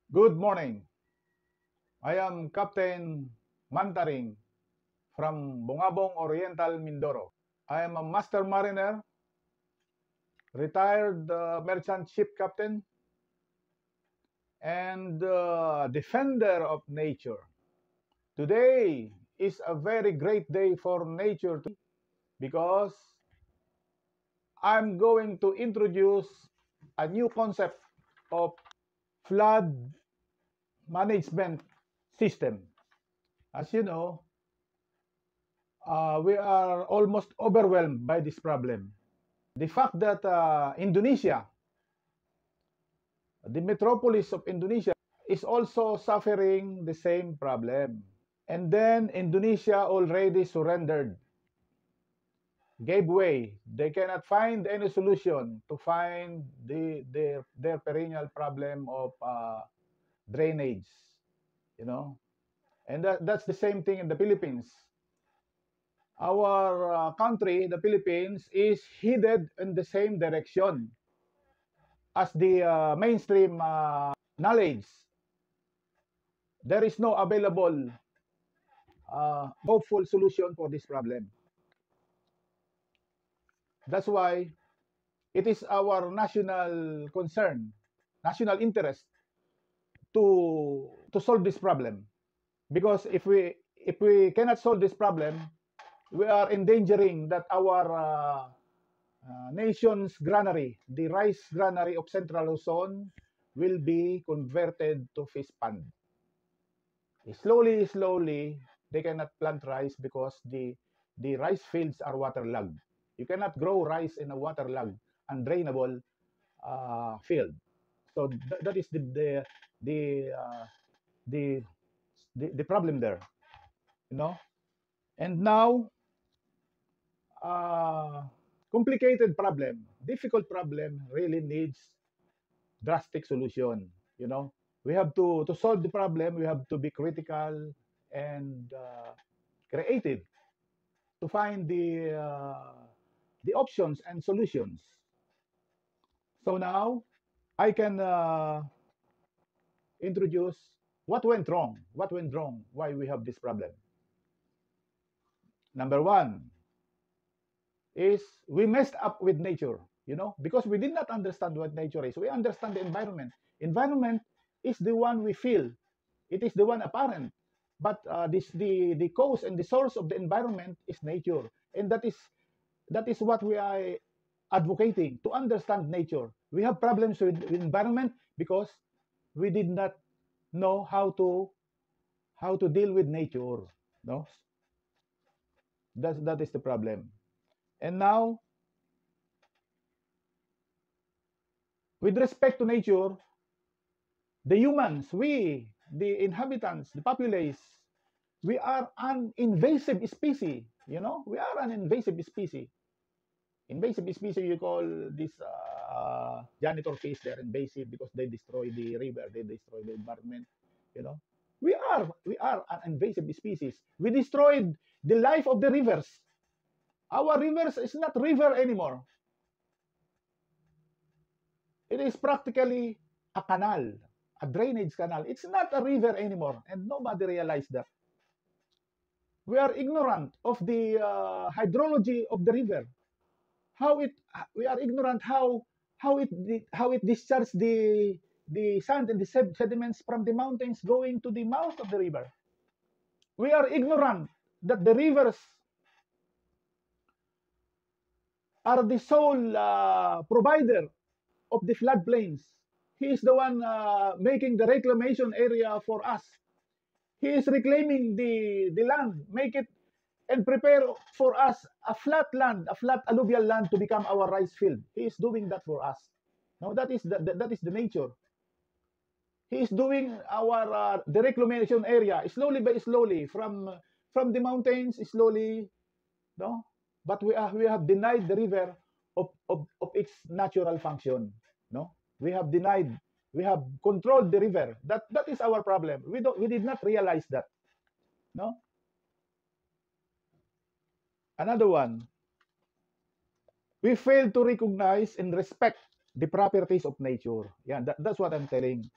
Good morning. I am Captain Mantaring from Bungabong Oriental, Mindoro. I am a master mariner, retired merchant ship captain, and defender of nature. Today is a very great day for nature because I'm going to introduce a new concept of flood management system. As you know, we are almost overwhelmed by this problem. The fact that Indonesia, the metropolis of Indonesia, is also suffering the same problem. And then Indonesia already surrendered, gave way. They cannot find any solution to find their perennial problem of drainage, you know. And that's the same thing in the Philippines. Our country, the Philippines, is headed in the same direction as the mainstream knowledge. There is no available hopeful solution for this problem. That's why it is our national concern, national interest to solve this problem. Because if we cannot solve this problem, we are endangering that our nation's granary, the rice granary of Central Luzon, will be converted to fish pond. Slowly, slowly, they cannot plant rice because the rice fields are waterlogged. You cannot grow rice in a waterlogged, undrainable field. So that is the, uh, the the problem there, you know. And now, uh, complicated problem, difficult problem, really needs drastic solution. You know, we have to solve the problem. We have to be critical and creative to find the options and solutions. So now I can introduce what went wrong, why we have this problem. Number one is we messed up with nature, you know, because we did not understand what nature is. We understand the environment. Environment is the one we feel. It is the one apparent. But the cause and the source of the environment is nature, and that is what we are advocating, to understand nature. We have problems with environment because we did not know how to deal with nature. No, that is the problem. And now, with respect to nature, the humans, the inhabitants, the populace, we are an invasive species. You know, we are an invasive species. Invasive species, you call this janitor fish, they're invasive because they destroy the river, they destroy the environment. You know, we are an invasive species. We destroyed the life of the rivers. Our rivers is not river anymore. It is practically a canal, a drainage canal. It's not a river anymore, and nobody realized that. We are ignorant of the hydrology of the river. How it We are ignorant how it discharges the sand and the sediments from the mountains going to the mouth of the river. We are ignorant that the rivers are the sole provider of the floodplains. He is the one making the reclamation area for us. He is reclaiming the land, make it and prepare for us a flat land, a flat alluvial land to become our rice field. He is doing that for us. Now that is the nature. He is doing our the reclamation area slowly by slowly from the mountains slowly, no. But we have denied the river of its natural function, no. We have controlled the river. That is our problem. We did not realize that, no. Another one, we fail to recognize and respect the properties of nature. Yeah, that's what I'm telling.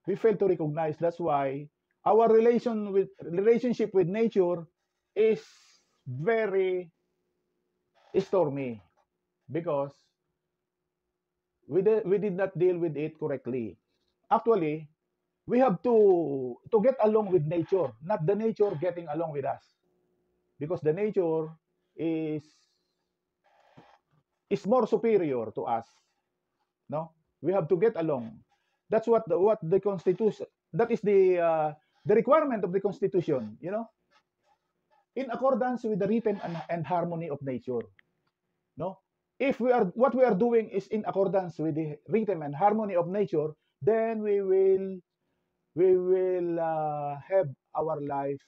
We fail to recognize. That's why our relationship with nature is very stormy because we did not deal with it correctly. Actually, we have to get along with nature, not the nature getting along with us, because the nature is is more superior to us. No, we have to get along. That's what the constitution. That is the requirement of the constitution. You know, in accordance with the rhythm and harmony of nature. No, if what we are doing is in accordance with the rhythm and harmony of nature, then we will have our life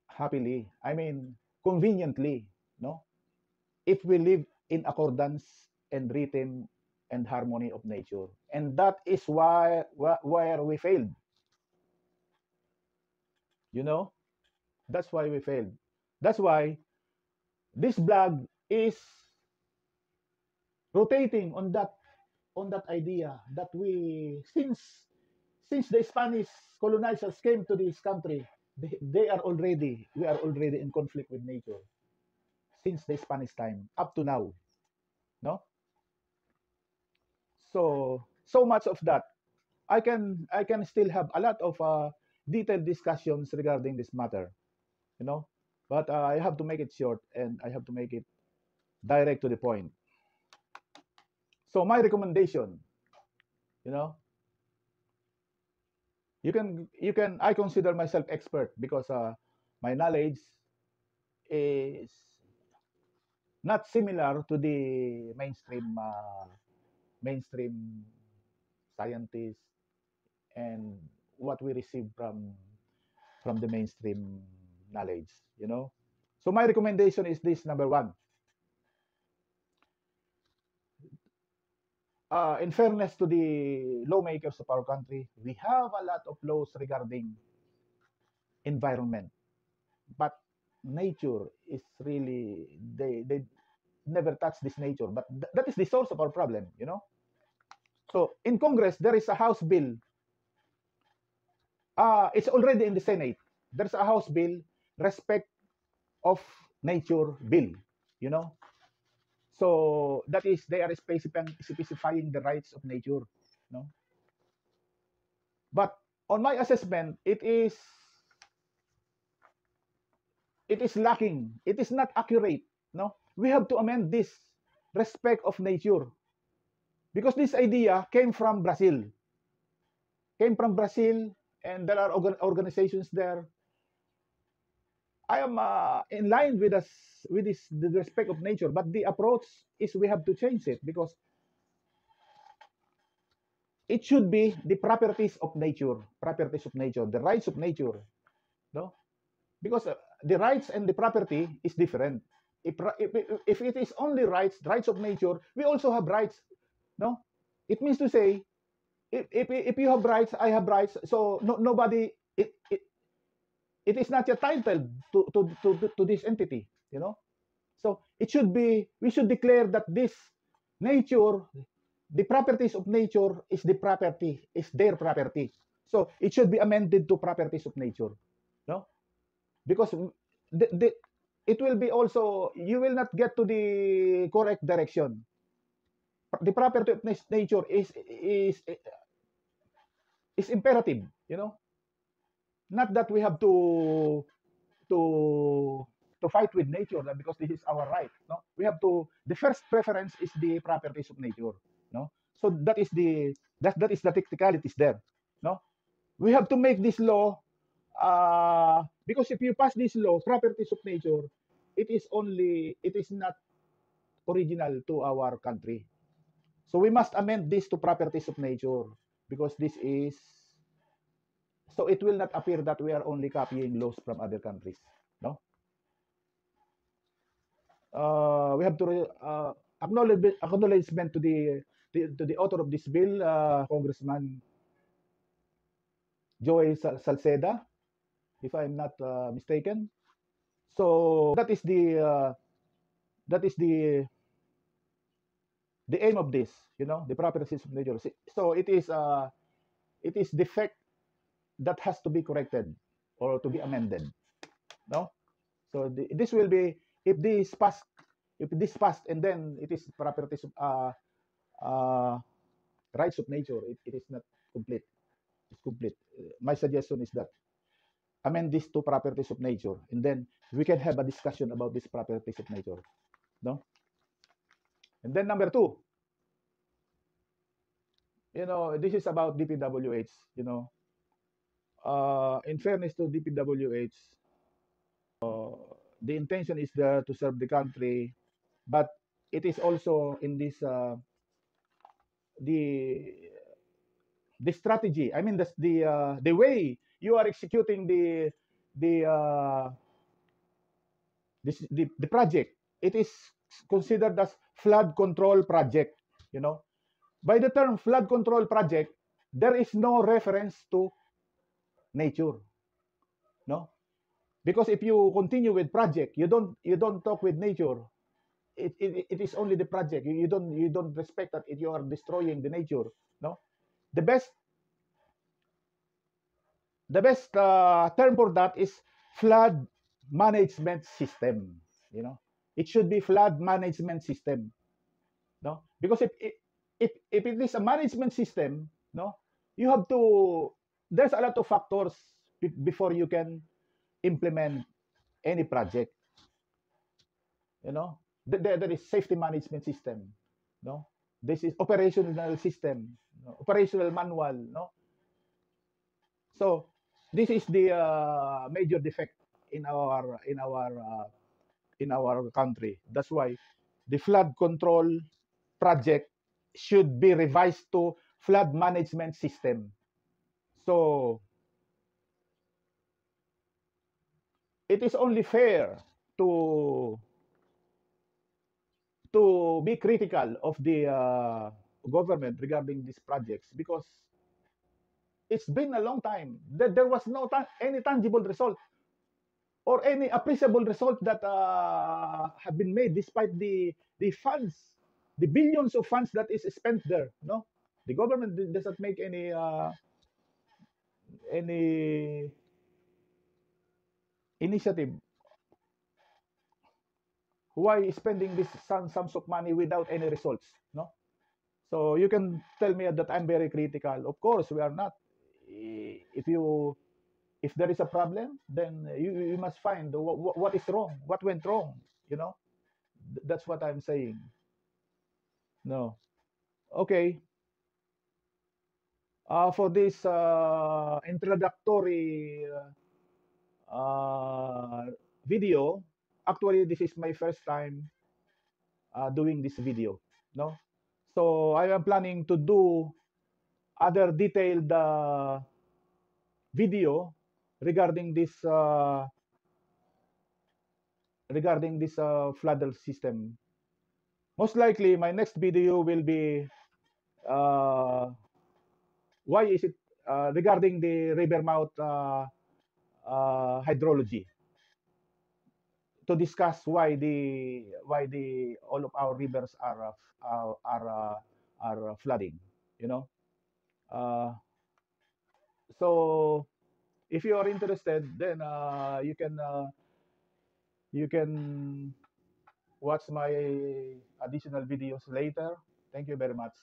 happily. I mean, conveniently. No, if we live in accordance and rhythm and harmony of nature, and that is where we failed. You know, that's why we failed. That's why this blog is rotating on that idea that we since the Spanish colonizers came to this country, they are already we are already in conflict with nature since the Spanish time up to now. No, so much of that. I can still have a lot of detailed discussions regarding this matter. You know, but I have to make it short and I have to make it direct to the point. So my recommendation, you know, you can I consider myself expert because my knowledge is not similar to the mainstream scientists and what we receive from the mainstream knowledge, you know. So my recommendation is this: number one, in fairness to the lawmakers of our country, we have a lot of laws regarding environment, but nature is really they never touch this nature, but that is the source of our problem, you know. So in Congress there is a House bill. It's already in the Senate. There's a House bill, respect of nature bill, you know. So that is they are specifying the rights of nature, you know. But on my assessment, it is lacking. It is not accurate. No, we have to amend this respect of nature because this idea came from Brazil, and there are organizations there. I am in line with us with this the respect of nature, but the approach is we have to change it because it should be the properties of nature, the rights of nature, no? Because the rights and the property is different. If it is only rights of nature, we also have rights, no? It means to say, if you have rights, I have rights. So nobody, it is not yet titled to this entity, you know. So it should be, we should declare that this nature, the properties of nature is their property. So it should be amended to properties of nature, no? Because it will be also, you will not get to the correct direction. The property of nature is imperative, you know. Not that we have to to fight with nature because this is our right, no. We have to, the first preference is the properties of nature, no. So that is the technicalities there, no. We have to make this law because if you pass this law, properties of nature, it is not original to our country. So we must amend this to properties of nature because this is, so it will not appear that we are only copying laws from other countries, no. We have to acknowledgement to the author of this bill, Congressman Joey Salceda, if I'm not mistaken. So that is the the aim of this, the properties of nature. So it is defect that has to be corrected or to be amended. No, so this will be, if this passed, and then it is properties of rights of nature. It is not complete. It's complete. My suggestion is that amend these two properties of nature, and then we can have a discussion about these properties of nature. No, and then number two, this is about DPWH. In fairness to DPWH, the intention is there to serve the country, but it is also in this the strategy. I mean, the way you are executing the project. It is considered as flood control project. By the term flood control project, there is no reference to nature. No, because if you continue with project, you don't talk with nature. It is only the project. You don't respect that you are destroying the nature. No, the best term for that is flood management system. It should be flood management system. No, because if it is a management system, no, you have to. There's a lot of factors before you can implement any project. There is safety management system. No, this is operational system, operational manual. No, so this is the major defect in our country. That's why the flood control project should be revised to flood management system. So it is only fair to be critical of the government regarding these projects, because it's been a long time that there was no any tangible result or any appreciable result that have been made, despite the funds, the billions of funds that is spent there. No, the government doesn't make any initiative. Why spending this sums of money without any results? No, so you can tell me that I'm very critical. Of course, we are not. If there is a problem, then you must find what is wrong, what went wrong. That's what I'm saying. No, okay. For this introductory video, actually this is my first time doing this video. No, so I am planning to do other detailed video regarding this flood system. Most likely, my next video will be why is it regarding the river mouth hydrology, to discuss why all of our rivers are flooding. You know, uh, so if you are interested, then you can watch my additional videos later. Thank you very much.